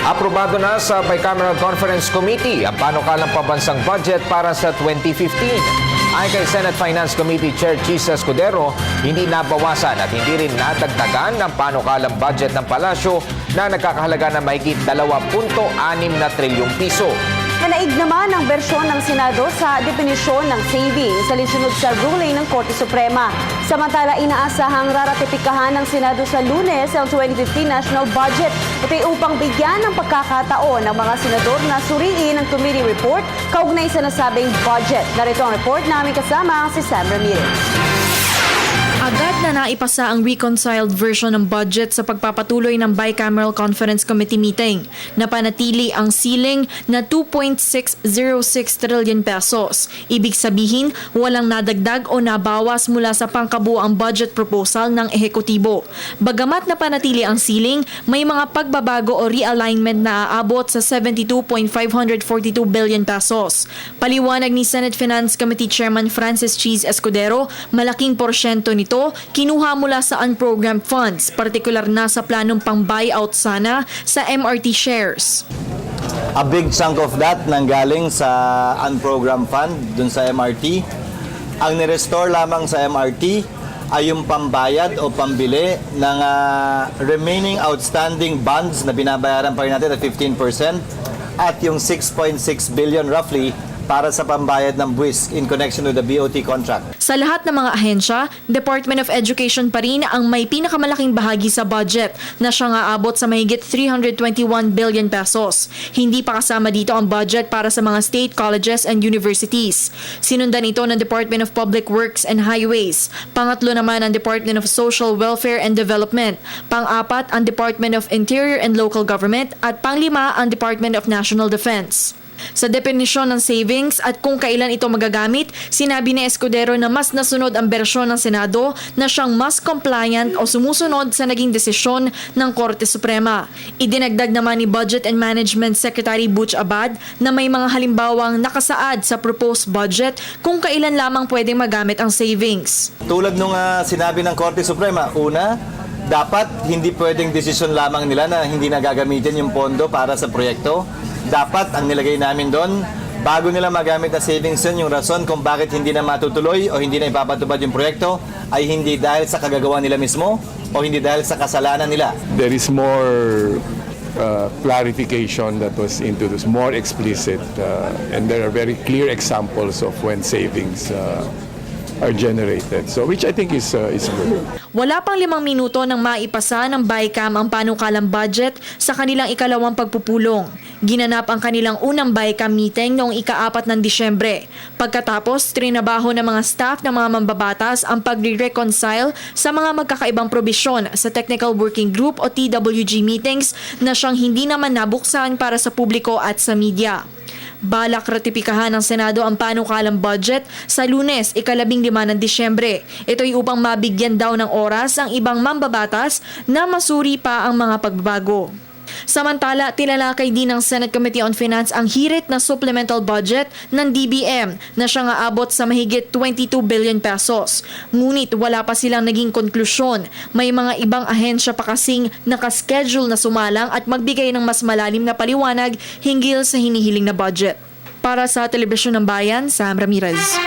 Aprobado na sa Bicameral Conference Committee ang panukalang pambansang budget para sa 2015. Ayon kay Senate Finance Committee Chair Chis Escudero, hindi nabawasan at hindi rin nadagdagan ng panukalang budget ng palasyo na nagkakahalaga ng mahigit 2.6 na trilyong piso. Nanaig naman ang bersyon ng Senado sa definisyon ng savings sa linsunod sa ruling ng Korte Suprema. Samantala, inaasahang raratipikahan ng Senado sa Lunes ang 2015 National Budget. Ito ay upang bigyan ng pagkakataon ng mga senador na suriin ang committee report kaugnay sa nasabing budget. Narito ang report namin kasama si Sam Ramirez. Agad na naipasa ang reconciled version ng budget sa pagpapatuloy ng Bicameral Conference Committee meeting. Napanatili ang ceiling na 2.606 trillion pesos. Ibig sabihin, walang nadagdag o nabawas mula sa pangkabuang budget proposal ng ehekutibo. Bagamat napanatili ang ceiling, may mga pagbabago o realignment na aabot sa 72.542 billion pesos. Paliwanag ni Senate Finance Committee Chairman Francis Chis Escudero, malaking porsyento nito kinuha mula sa unprogrammed funds, partikular na sa planong pang-buyout sana sa MRT shares. A big chunk of that nanggaling sa unprogrammed fund dun sa MRT. Ang nirestore lamang sa MRT ay yung pambayad o pambili ng remaining outstanding bonds na binabayaran pa rin natin at 15% at yung 6.6 billion roughly para sa pambayad ng buwis in connection with the BOT contract. Sa lahat ng mga ahensya, Department of Education pa rin ang may pinakamalaking bahagi sa budget na siyang aabot sa mahigit 321 billion pesos. Hindi pa kasama dito ang budget para sa mga state colleges and universities. Sinundan ito ng Department of Public Works and Highways. Pangatlo naman ang Department of Social Welfare and Development. Pang-apat ang Department of Interior and Local Government at panglima ang Department of National Defense. Sa definisyon ng savings at kung kailan ito magagamit, sinabi ni Escudero na mas nasunod ang bersyon ng Senado na siyang mas compliant o sumusunod sa naging desisyon ng Korte Suprema. Idinagdag naman ni Budget and Management Secretary Butch Abad na may mga halimbawang nakasaad sa proposed budget kung kailan lamang pwedeng magamit ang savings. Tulad nung sinabi ng Korte Suprema, una, dapat hindi pwedeng desisyon lamang nila na hindi na gagamitin yung pondo para sa proyekto. Dapat ang nilagay namin doon, bago nila magamit na savings yun, yung rason kung bakit hindi na matutuloy o hindi na ipapatupad yung proyekto ay hindi dahil sa kagagawa nila mismo o hindi dahil sa kasalanan nila. There is more clarification that was into this, more explicit, and there are very clear examples of when savings are generated. So which I think is good. Wala pang 5 minuto nang maipasa ng BICAM ang panukalang budget sa kanilang ikalawang pagpupulong. Ginanap ang kanilang unang BICAM meeting noong ika-4 ng Disyembre. Pagkatapos, trinabaho ng mga staff ng mga mambabatas ang pagre-reconcile sa mga magkakaibang probisyon sa Technical Working Group o TWG meetings na siyang hindi naman nabuksan para sa publiko at sa media. Balak ratipikahan ng Senado ang panukalang budget sa Lunes, ika-15 ng Disyembre. Ito'y upang mabigyan daw ng oras ang ibang mambabatas na masuri pa ang mga pagbabago. Samantala, tinalakay din ng Senate Committee on Finance ang hirit na supplemental budget ng DBM na siyang aabot sa mahigit 22 billion pesos. Ngunit wala pa silang naging konklusyon. May mga ibang ahensya pa kasing nakaschedule na sumalang at magbigay ng mas malalim na paliwanag hinggil sa hinihiling na budget. Para sa Telebisyon ng Bayan, Sam Ramirez.